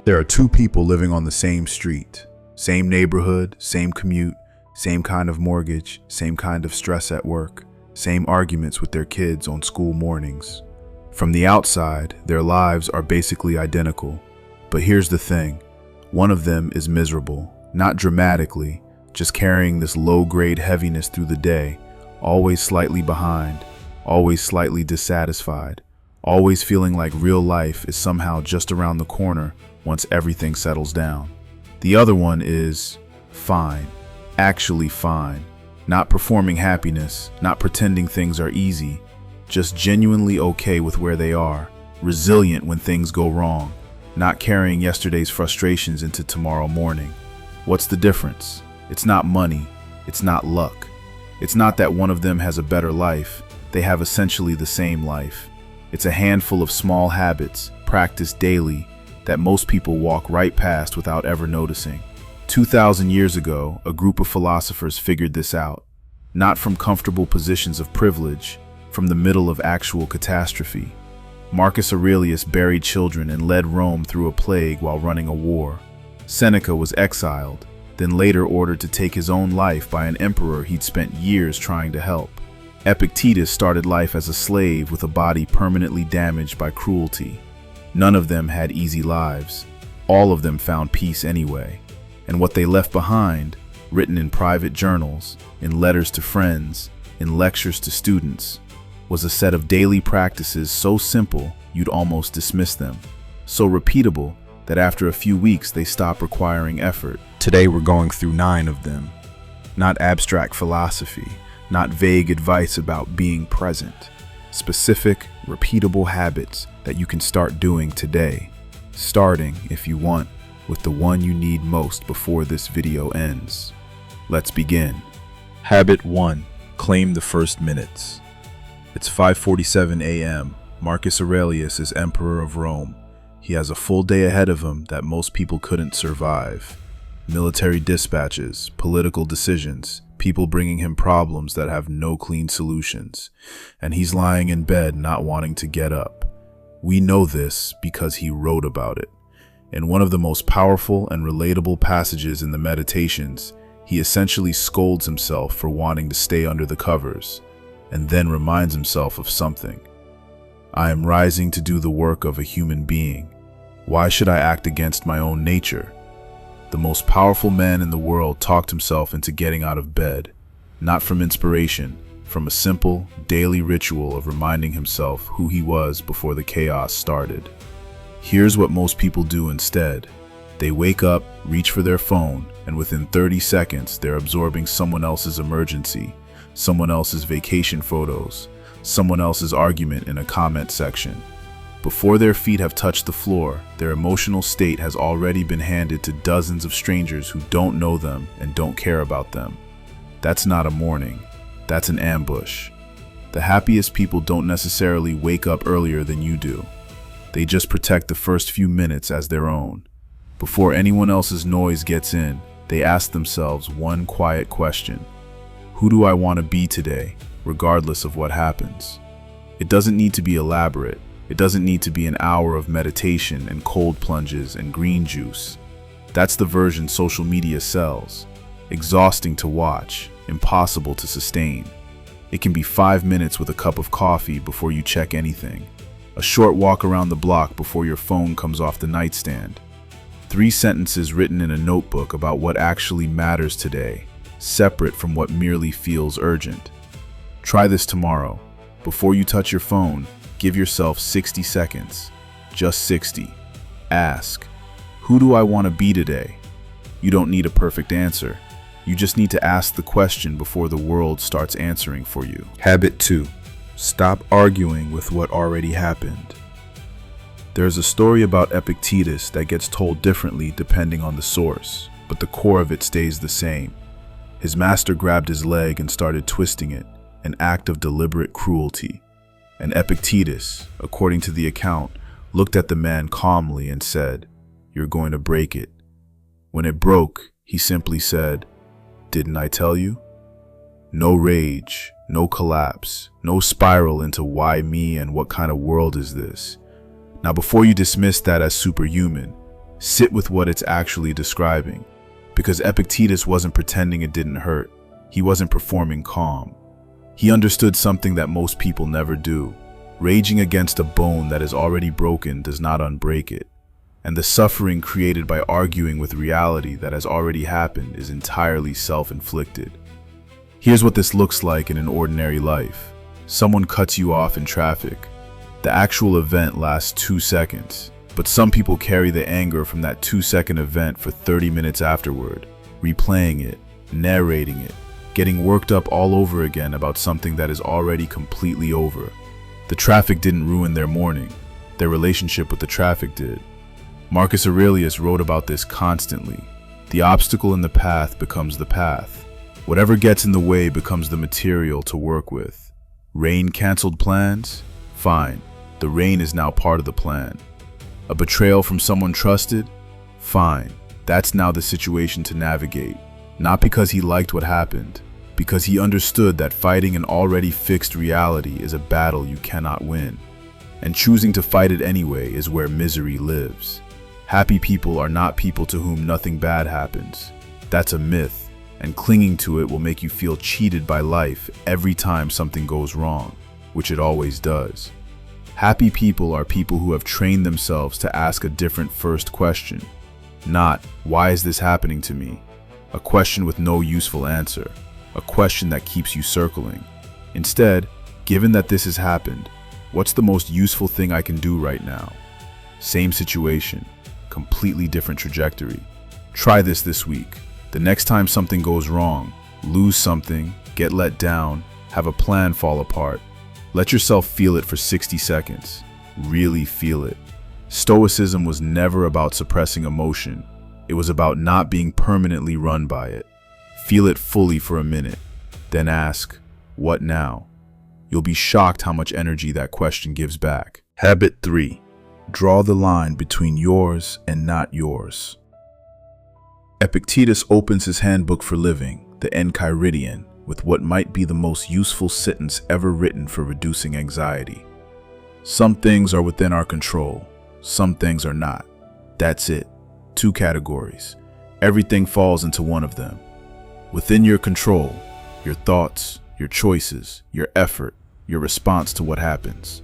There are two people living on the same street, same neighborhood, same commute, same kind of mortgage, same kind of stress at work, same arguments with their kids on school mornings. From the outside, their lives are basically identical. But here's the thing, one of them is miserable, not dramatically, just carrying this low-grade heaviness through the day, always slightly behind, always slightly dissatisfied, always feeling like real life is somehow just around the corner once everything settles down. The other one is fine, actually fine, not performing happiness, not pretending things are easy, just genuinely okay with where they are, resilient when things go wrong, not carrying yesterday's frustrations into tomorrow morning. What's the difference? It's not money, it's not luck. It's not that one of them has a better life, they have essentially the same life. It's a handful of small habits, practiced daily, that most people walk right past without ever noticing. 2,000 years ago, a group of philosophers figured this out, not from comfortable positions of privilege, from the middle of actual catastrophe. Marcus Aurelius buried children and led Rome through a plague while running a war. Seneca was exiled, then later ordered to take his own life by an emperor he'd spent years trying to help. Epictetus started life as a slave with a body permanently damaged by cruelty. None of them had easy lives. All of them found peace anyway. And what they left behind, written in private journals, in letters to friends, in lectures to students, was a set of daily practices so simple you'd almost dismiss them, so repeatable that after a few weeks they stopped requiring effort. Today we're going through 9 of them. Not abstract philosophy, not vague advice about being present. Specific, repeatable habits that you can start doing today, starting, if you want, with the one you need most before this video ends. Let's begin. Habit 1. Claim the first minutes. It's 5:47 a.m. Marcus Aurelius is emperor of Rome. He has a full day ahead of him that most people couldn't survive. Military dispatches, political decisions, people bringing him problems that have no clean solutions. And he's lying in bed not wanting to get up. We know this because he wrote about it. In one of the most powerful and relatable passages in the Meditations, he essentially scolds himself for wanting to stay under the covers, and then reminds himself of something. I am rising to do the work of a human being. Why should I act against my own nature? The most powerful man in the world talked himself into getting out of bed, not from inspiration, from a simple, daily ritual of reminding himself who he was before the chaos started. Here's what most people do instead. They wake up, reach for their phone, and within 30 seconds they're absorbing someone else's emergency, someone else's vacation photos, someone else's argument in a comment section. Before their feet have touched the floor, their emotional state has already been handed to dozens of strangers who don't know them and don't care about them. That's not a morning. That's an ambush. The happiest people don't necessarily wake up earlier than you do. They just protect the first few minutes as their own. Before anyone else's noise gets in, they ask themselves one quiet question. Who do I want to be today, regardless of what happens? It doesn't need to be elaborate. It doesn't need to be an hour of meditation and cold plunges and green juice. That's the version social media sells. Exhausting to watch, impossible to sustain. It can be 5 minutes with a cup of coffee before you check anything. A short walk around the block before your phone comes off the nightstand. 3 sentences written in a notebook about what actually matters today, separate from what merely feels urgent. Try this tomorrow. Before you touch your phone, give yourself 60 seconds. Just 60. Ask, who do I want to be today? You don't need a perfect answer. You just need to ask the question before the world starts answering for you. Habit 2. Stop arguing with what already happened. There's a story about Epictetus that gets told differently depending on the source, but the core of it stays the same. His master grabbed his leg and started twisting it, an act of deliberate cruelty. And Epictetus, according to the account, looked at the man calmly and said, "You're going to break it." When it broke, he simply said, "Didn't I tell you?" No rage, no collapse, no spiral into why me and what kind of world is this. Now before you dismiss that as superhuman, Sit with what it's actually describing. Because Epictetus wasn't pretending it didn't hurt. He wasn't performing calm. He understood something that most people never do. Raging against a bone that is already broken does not unbreak it. And the suffering created by arguing with reality that has already happened is entirely self-inflicted. Here's what this looks like in an ordinary life. Someone cuts you off in traffic. The actual event lasts 2 seconds, but some people carry the anger from that 2-second event for 30 minutes afterward, replaying it, narrating it, getting worked up all over again about something that is already completely over. The traffic didn't ruin their morning. Their relationship with the traffic did. Marcus Aurelius wrote about this constantly. The obstacle in the path becomes the path. Whatever gets in the way becomes the material to work with. Rain canceled plans? Fine. The rain is now part of the plan. A betrayal from someone trusted? Fine. That's now the situation to navigate. Not because he liked what happened, because he understood that fighting an already fixed reality is a battle you cannot win. And choosing to fight it anyway is where misery lives. Happy people are not people to whom nothing bad happens. That's a myth, and clinging to it will make you feel cheated by life every time something goes wrong, which it always does. Happy people are people who have trained themselves to ask a different first question. Not, why is this happening to me? A question with no useful answer. A question that keeps you circling. Instead, given that this has happened, what's the most useful thing I can do right now? Same situation, completely different trajectory. Try this week. The next time something goes wrong, lose something, get let down, have a plan fall apart, let yourself feel it for 60 seconds. Really feel it. Stoicism was never about suppressing emotion. It was about not being permanently run by it. Feel it fully for a minute, then ask, what now? You'll be shocked how much energy that question gives back. Habit 3. Draw the line between yours and not yours. Epictetus opens his handbook for living, the Enchiridion, with what might be the most useful sentence ever written for reducing anxiety. Some things are within our control, some things are not. That's it. 2 categories. Everything falls into one of them. Within your control, your thoughts, your choices, your effort, your response to what happens.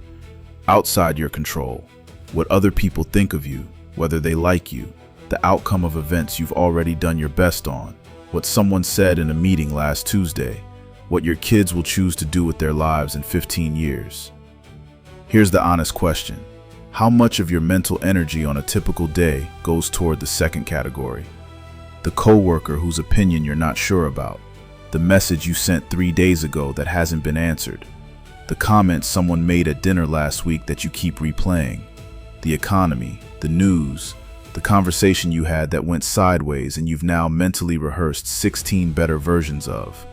Outside your control, what other people think of you, whether they like you, the outcome of events you've already done your best on, what someone said in a meeting last Tuesday, what your kids will choose to do with their lives in 15 years. Here's the honest question. How much of your mental energy on a typical day goes toward the second category? The coworker whose opinion you're not sure about, the message you sent 3 days ago that hasn't been answered, the comments someone made at dinner last week that you keep replaying, the economy, the news, the conversation you had that went sideways and you've now mentally rehearsed 16 better versions of.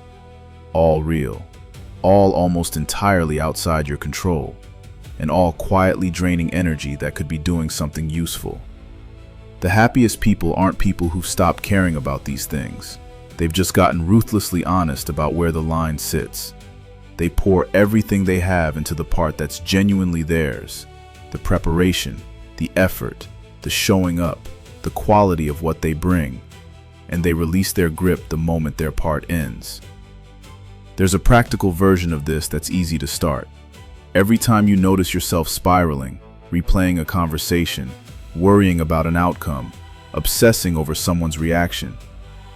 All real, all almost entirely outside your control, and all quietly draining energy that could be doing something useful. The happiest people aren't people who've stopped caring about these things. They've just gotten ruthlessly honest about where the line sits. They pour everything they have into the part that's genuinely theirs, the preparation, the effort, the showing up, the quality of what they bring, and they release their grip the moment their part ends. There's a practical version of this that's easy to start. Every time you notice yourself spiraling, replaying a conversation, worrying about an outcome, obsessing over someone's reaction,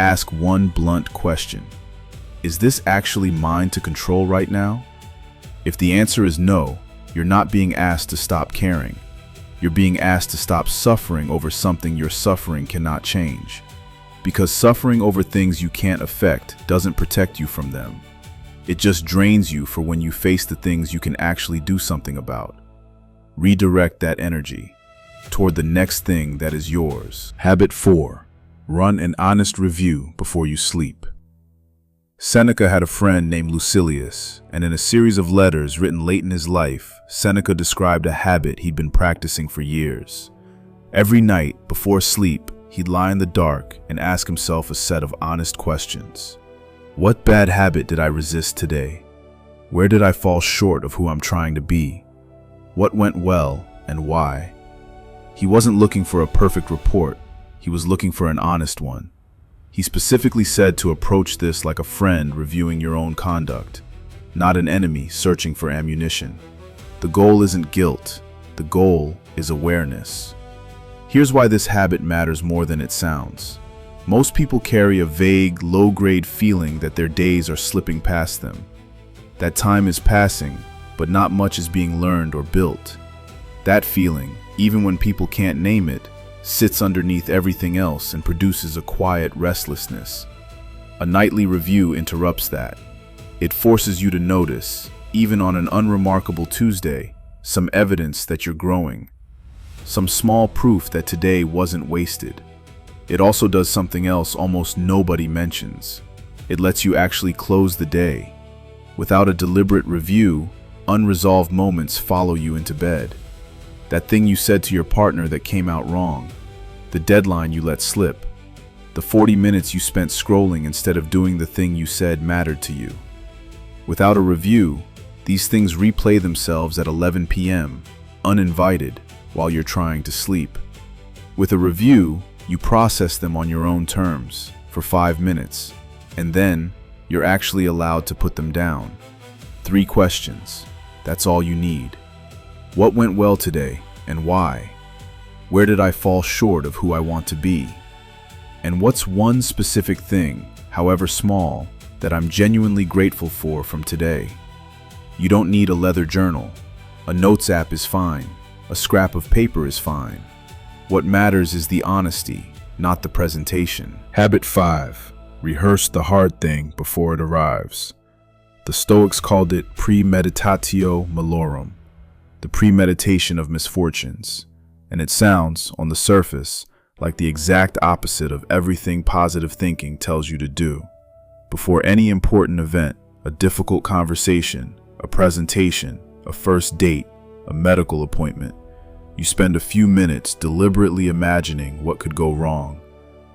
ask one blunt question. Is this actually mine to control right now? If the answer is no, you're not being asked to stop caring. You're being asked to stop suffering over something your suffering cannot change. Because suffering over things you can't affect doesn't protect you from them. It just drains you for when you face the things you can actually do something about. Redirect that energy toward the next thing that is yours. Habit 4. Run an honest review before you sleep. Seneca had a friend named Lucilius, and in a series of letters written late in his life, Seneca described a habit he'd been practicing for years. Every night, before sleep, he'd lie in the dark and ask himself a set of honest questions. What bad habit did I resist today? Where did I fall short of who I'm trying to be? What went well and why? He wasn't looking for a perfect report. He was looking for an honest one. He specifically said to approach this like a friend reviewing your own conduct, not an enemy searching for ammunition. The goal isn't guilt. The goal is awareness. Here's why this habit matters more than it sounds. Most people carry a vague, low-grade feeling that their days are slipping past them. That time is passing, but not much is being learned or built. That feeling, even when people can't name it, sits underneath everything else and produces a quiet restlessness. A nightly review interrupts that. It forces you to notice, even on an unremarkable Tuesday, some evidence that you're growing. Some small proof that today wasn't wasted. It also does something else almost nobody mentions. It lets you actually close the day. Without a deliberate review, unresolved moments follow you into bed. That thing you said to your partner that came out wrong. The deadline you let slip. The 40 minutes you spent scrolling instead of doing the thing you said mattered to you. Without a review, these things replay themselves at 11 p.m., uninvited, while you're trying to sleep. With a review, you process them on your own terms for 5 minutes, and then you're actually allowed to put them down. 3 questions. That's all you need. What went well today, and why? Where did I fall short of who I want to be? And what's one specific thing, however small, that I'm genuinely grateful for from today? You don't need a leather journal. A notes app is fine. A scrap of paper is fine. What matters is the honesty, not the presentation. Habit 5. Rehearse the hard thing before it arrives. The Stoics called it premeditatio malorum, the premeditation of misfortunes. And it sounds, on the surface, like the exact opposite of everything positive thinking tells you to do. Before any important event, a difficult conversation, a presentation, a first date, a medical appointment, you spend a few minutes deliberately imagining what could go wrong,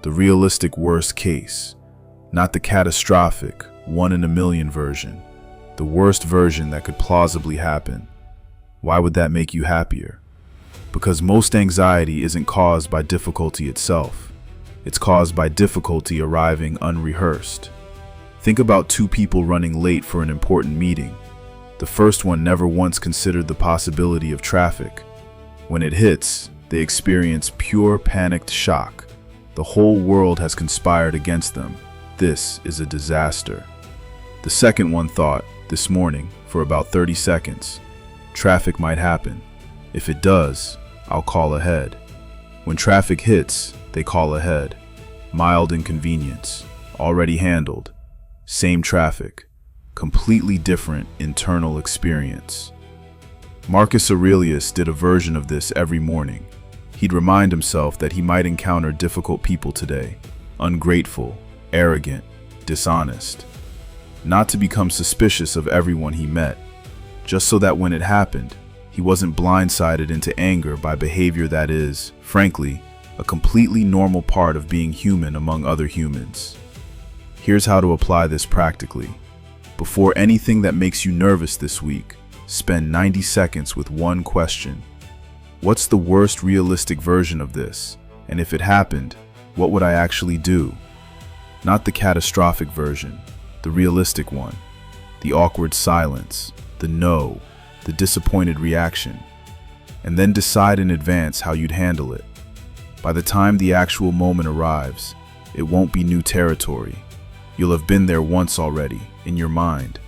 the realistic worst case, not the catastrophic, 1 in a million version, the worst version that could plausibly happen. Why would that make you happier? Because most anxiety isn't caused by difficulty itself. It's caused by difficulty arriving unrehearsed. Think about 2 people running late for an important meeting. The first one never once considered the possibility of traffic. When it hits, they experience pure panicked shock. The whole world has conspired against them. This is a disaster. The second one thought, this morning, for about 30 seconds, traffic might happen. If it does, I'll call ahead. When traffic hits, they call ahead. Mild inconvenience, already handled. Same traffic, completely different internal experience. Marcus Aurelius did a version of this every morning. He'd remind himself that he might encounter difficult people today, ungrateful, arrogant, dishonest. Not to become suspicious of everyone he met, just so that when it happened, he wasn't blindsided into anger by behavior that is, frankly, a completely normal part of being human among other humans. Here's how to apply this practically. Before anything that makes you nervous this week, spend 90 seconds with one question. What's the worst realistic version of this? And if it happened, what would I actually do? Not the catastrophic version, the realistic one. The awkward silence, the no, the disappointed reaction. And then decide in advance how you'd handle it. By the time the actual moment arrives, it won't be new territory. You'll have been there once already, in your mind,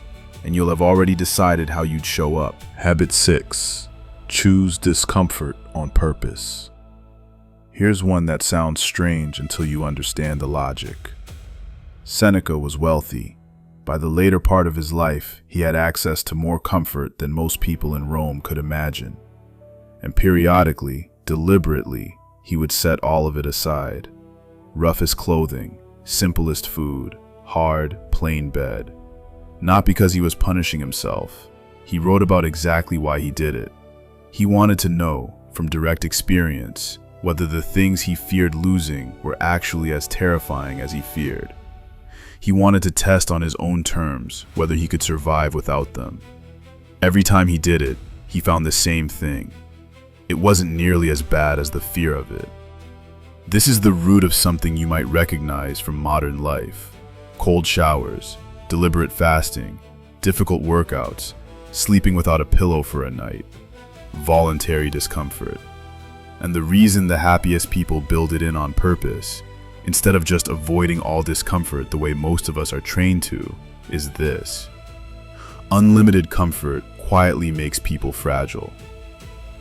and you'll have already decided how you'd show up. Habit 6. Choose discomfort on purpose. Here's one that sounds strange until you understand the logic. Seneca was wealthy. By the later part of his life, he had access to more comfort than most people in Rome could imagine. And periodically, deliberately, he would set all of it aside. Roughest clothing, simplest food, hard, plain bed. Not because he was punishing himself. He wrote about exactly why he did it. He wanted to know, from direct experience, whether the things he feared losing were actually as terrifying as he feared. He wanted to test on his own terms whether he could survive without them. Every time he did it, he found the same thing. it wasn't nearly as bad as the fear of it. This is the root of something you might recognize from modern life: cold showers, deliberate fasting, difficult workouts, sleeping without a pillow for a night, voluntary discomfort. And the reason the happiest people build it in on purpose, instead of just avoiding all discomfort the way most of us are trained to, is this: unlimited comfort quietly makes people fragile.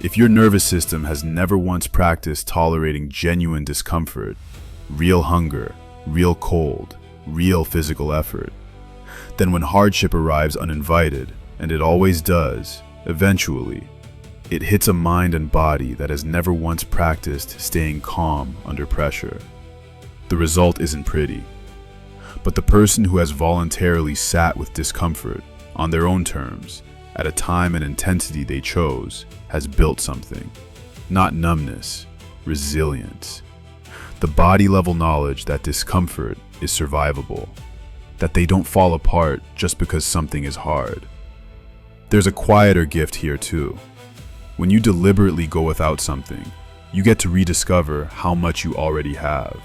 If your nervous system has never once practiced tolerating genuine discomfort, real hunger, real cold, real physical effort, then when hardship arrives uninvited, and it always does, eventually, it hits a mind and body that has never once practiced staying calm under pressure. The result isn't pretty. But the person who has voluntarily sat with discomfort on their own terms, at a time and intensity they chose, has built something. Not numbness, resilience. The body-level knowledge that discomfort is survivable, that they don't fall apart just because something is hard. There's a quieter gift here too. When you deliberately go without something, you get to rediscover how much you already have.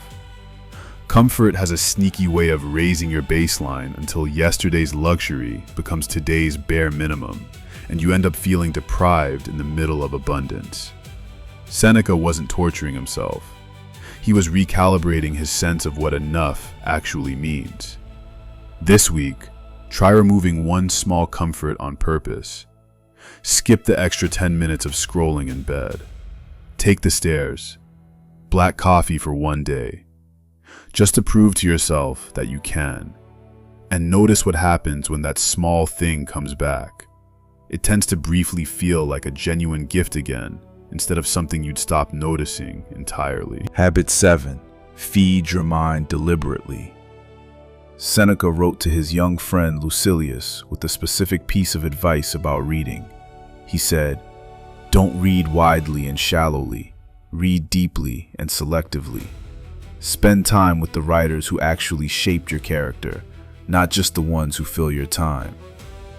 Comfort has a sneaky way of raising your baseline until yesterday's luxury becomes today's bare minimum, and you end up feeling deprived in the middle of abundance. Seneca wasn't torturing himself. He was recalibrating his sense of what enough actually means. This week, try removing one small comfort on purpose. Skip the extra 10 minutes of scrolling in bed. Take the stairs. Black coffee for one day. Just to prove to yourself that you can. And notice what happens when that small thing comes back. It tends to briefly feel like a genuine gift again, instead of something you'd stop noticing entirely. Habit 7. Feed your mind deliberately. Seneca wrote to his young friend Lucilius with a specific piece of advice about reading. He said, "Don't read widely and shallowly. Read deeply and selectively. Spend time with the writers who actually shaped your character, not just the ones who fill your time."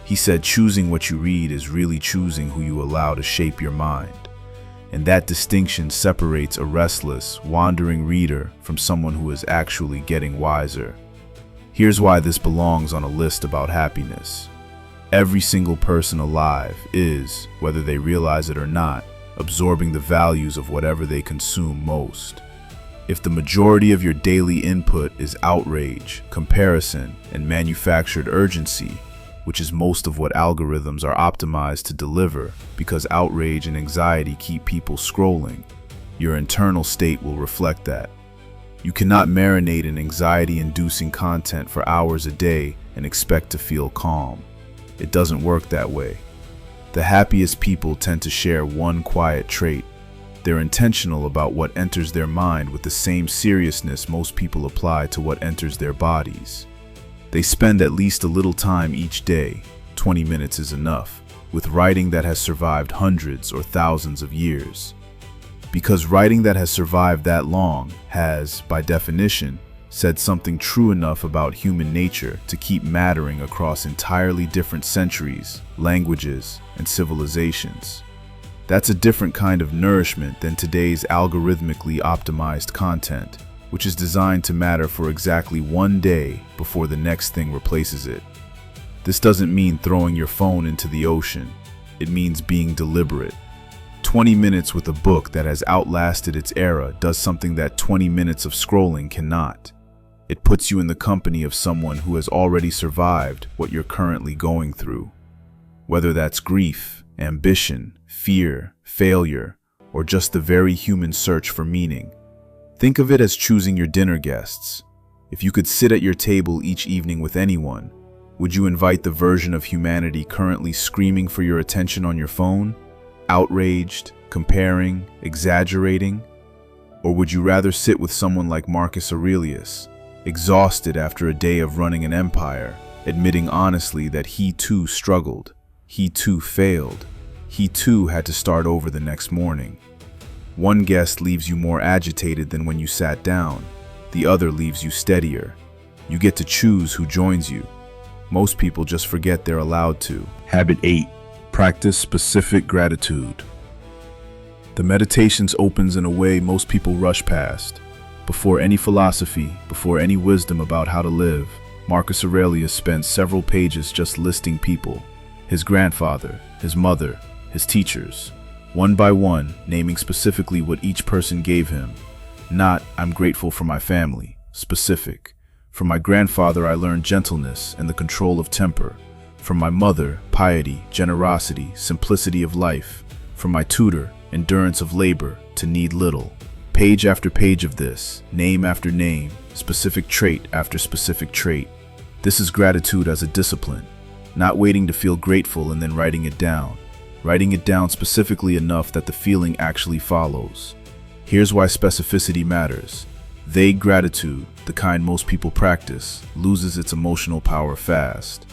He said choosing what you read is really choosing who you allow to shape your mind. And that distinction separates a restless, wandering reader from someone who is actually getting wiser. Here's why this belongs on a list about happiness. Every single person alive is, whether they realize it or not, absorbing the values of whatever they consume most. If the majority of your daily input is outrage, comparison, and manufactured urgency, which is most of what algorithms are optimized to deliver because outrage and anxiety keep people scrolling, your internal state will reflect that. You cannot marinate in anxiety-inducing content for hours a day and expect to feel calm. It doesn't work that way. The happiest people tend to share one quiet trait. They're intentional about what enters their mind with the same seriousness most people apply to what enters their bodies. They spend at least a little time each day, 20 minutes is enough, with writing that has survived hundreds or thousands of years. Because writing that has survived that long has, by definition, said something true enough about human nature to keep mattering across entirely different centuries, languages, and civilizations. That's a different kind of nourishment than today's algorithmically optimized content, which is designed to matter for exactly one day before the next thing replaces it. This doesn't mean throwing your phone into the ocean. It means being deliberate. 20 minutes with a book that has outlasted its era does something that 20 minutes of scrolling cannot. It puts you in the company of someone who has already survived what you're currently going through. Whether that's grief, ambition, fear, failure, or just the very human search for meaning. Think of it as choosing your dinner guests. If you could sit at your table each evening with anyone, would you invite the version of humanity currently screaming for your attention on your phone? Outraged, comparing, exaggerating? Or would you rather sit with someone like Marcus Aurelius, exhausted after a day of running an empire, admitting honestly that he too struggled, he too failed, he too had to start over the next morning? One guest leaves you more agitated than when you sat down. The other leaves you steadier. You get to choose who joins you. Most people just forget they're allowed to. Habit 8. Practice specific gratitude. The Meditations opens in a way most people rush past. Before any philosophy, before any wisdom about how to live, Marcus Aurelius spent several pages just listing people, his grandfather, his mother, his teachers, one by one, naming specifically what each person gave him. Not, I'm grateful for my family, specific. From my grandfather I learned gentleness and the control of temper. From my mother, piety, generosity, simplicity of life. From my tutor, endurance of labor, to need little. Page after page of this, name after name, specific trait after specific trait. This is gratitude as a discipline, not waiting to feel grateful and then writing it down specifically enough that the feeling actually follows. Here's why specificity matters. Vague gratitude, the kind most people practice, loses its emotional power fast.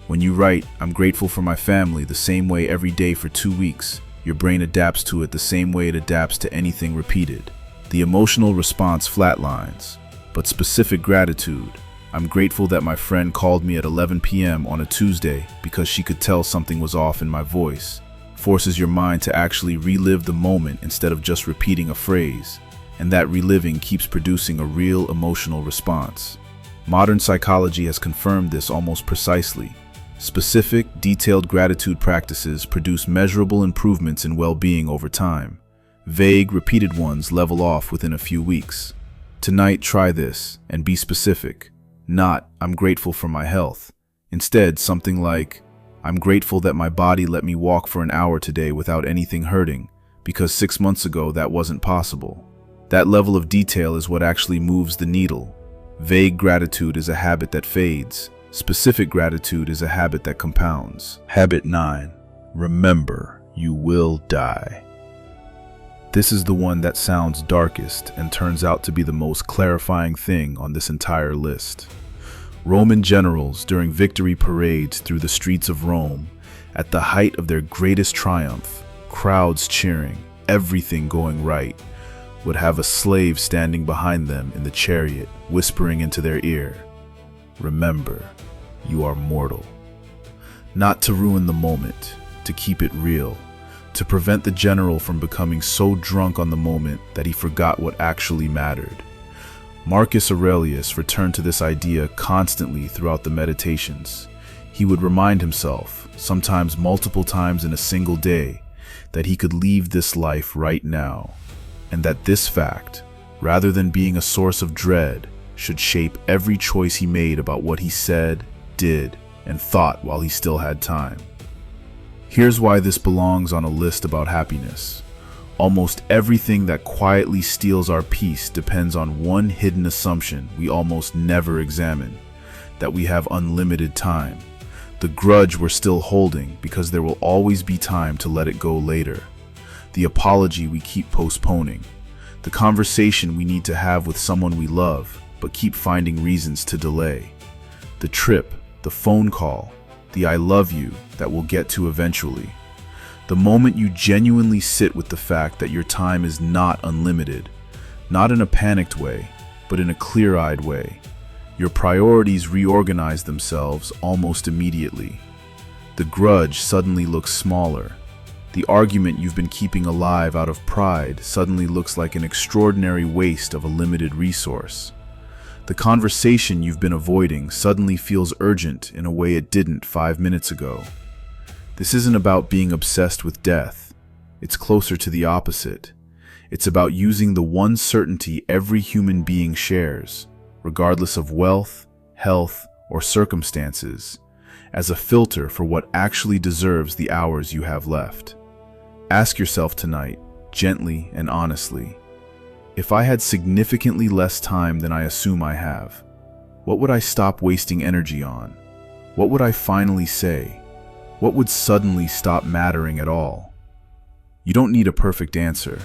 When you write, I'm grateful for my family the same way every day for 2 weeks, your brain adapts to it the same way it adapts to anything repeated. The emotional response flatlines. But specific gratitude, I'm grateful that my friend called me at 11 p.m. on a Tuesday because she could tell something was off in my voice, forces your mind to actually relive the moment instead of just repeating a phrase, and that reliving keeps producing a real emotional response. Modern psychology has confirmed this almost precisely. Specific, detailed gratitude practices produce measurable improvements in well-being over time. Vague, repeated ones level off within a few weeks. Tonight, try this and be specific. Not, I'm grateful for my health. Instead, something like, I'm grateful that my body let me walk for an hour today without anything hurting, because 6 months ago that wasn't possible. That level of detail is what actually moves the needle. Vague gratitude is a habit that fades. Specific gratitude is a habit that compounds. Habit 9. Remember, you will die. This is the one that sounds darkest and turns out to be the most clarifying thing on this entire list. Roman generals during victory parades through the streets of Rome, at the height of their greatest triumph, crowds cheering, everything going right, would have a slave standing behind them in the chariot, whispering into their ear, remember, you are mortal. Not to ruin the moment, to keep it real, to prevent the general from becoming so drunk on the moment that he forgot what actually mattered. Marcus Aurelius returned to this idea constantly throughout the Meditations. He would remind himself, sometimes multiple times in a single day, that he could leave this life right now, and that this fact, rather than being a source of dread, should shape every choice he made about what he said, did, and thought while he still had time. Here's why this belongs on a list about happiness. Almost everything that quietly steals our peace depends on one hidden assumption we almost never examine, that we have unlimited time. The grudge we're still holding because there will always be time to let it go later. The apology we keep postponing. The conversation we need to have with someone we love, but keep finding reasons to delay. The trip, the phone call, the I love you that we'll get to eventually. The moment you genuinely sit with the fact that your time is not unlimited, not in a panicked way, but in a clear-eyed way, your priorities reorganize themselves almost immediately. The grudge suddenly looks smaller. The argument you've been keeping alive out of pride suddenly looks like an extraordinary waste of a limited resource. The conversation you've been avoiding suddenly feels urgent in a way it didn't 5 minutes ago. This isn't about being obsessed with death. It's closer to the opposite. It's about using the one certainty every human being shares, regardless of wealth, health, or circumstances, as a filter for what actually deserves the hours you have left. Ask yourself tonight, gently and honestly, if I had significantly less time than I assume I have, what would I stop wasting energy on? What would I finally say? What would suddenly stop mattering at all? You don't need a perfect answer.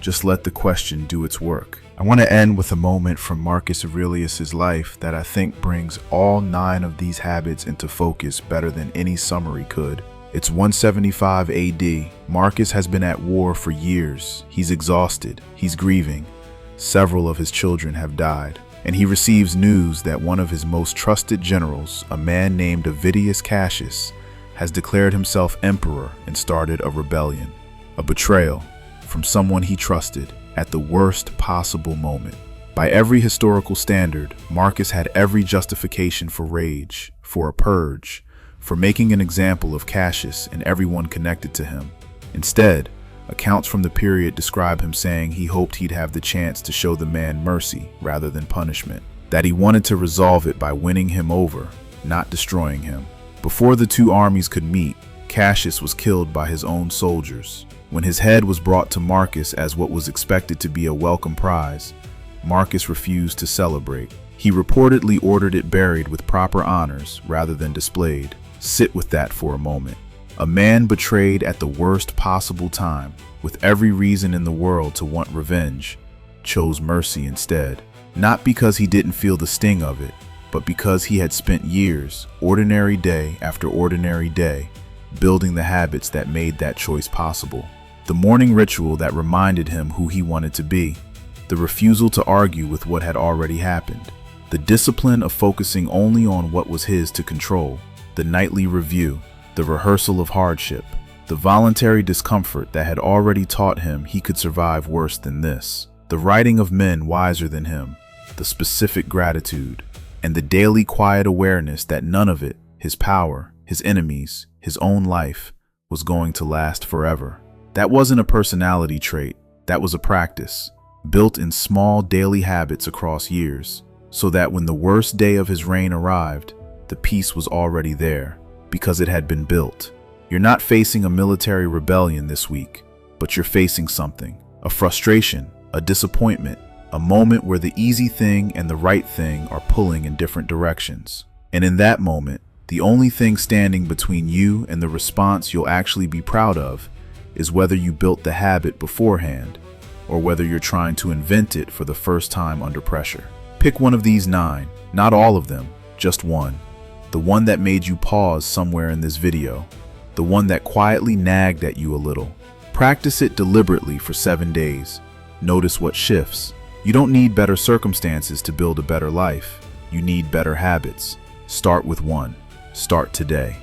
Just let the question do its work. I want to end with a moment from Marcus Aurelius's life that I think brings all 9 of these habits into focus better than any summary could. It's 175 AD. Marcus has been at war for years. He's exhausted. He's grieving. Several of his children have died. And he receives news that one of his most trusted generals, a man named Avidius Cassius, has declared himself emperor and started a rebellion. A betrayal. from someone he trusted at the worst possible moment. By every historical standard, Marcus had every justification for rage, for a purge, for making an example of Cassius and everyone connected to him. Instead, accounts from the period describe him saying he hoped he'd have the chance to show the man mercy rather than punishment, that he wanted to resolve it by winning him over, not destroying him. Before the two armies could meet, Cassius was killed by his own soldiers. When his head was brought to Marcus as what was expected to be a welcome prize, Marcus refused to celebrate. He reportedly ordered it buried with proper honors rather than displayed. Sit with that for a moment. A man betrayed at the worst possible time, with every reason in the world to want revenge, chose mercy instead. Not because he didn't feel the sting of it, but because he had spent years, ordinary day after ordinary day, building the habits that made that choice possible. The morning ritual that reminded him who he wanted to be. The refusal to argue with what had already happened. The discipline of focusing only on what was his to control. The nightly review. The rehearsal of hardship. The voluntary discomfort that had already taught him he could survive worse than this. The writing of men wiser than him. The specific gratitude. And the daily quiet awareness that none of it, his power, his enemies, his own life, was going to last forever. That wasn't a personality trait. That was a practice, built in small daily habits across years, so that when the worst day of his reign arrived, the peace was already there, because it had been built. You're not facing a military rebellion this week, but you're facing something, a frustration, a disappointment, a moment where the easy thing and the right thing are pulling in different directions. And in that moment, the only thing standing between you and the response you'll actually be proud of is whether you built the habit beforehand, or whether you're trying to invent it for the first time under pressure. Pick one of these 9, not all of them, just one. The one that made you pause somewhere in this video. The one that quietly nagged at you a little. Practice it deliberately for 7 days. Notice what shifts. You don't need better circumstances to build a better life. You need better habits. Start with one. Start today.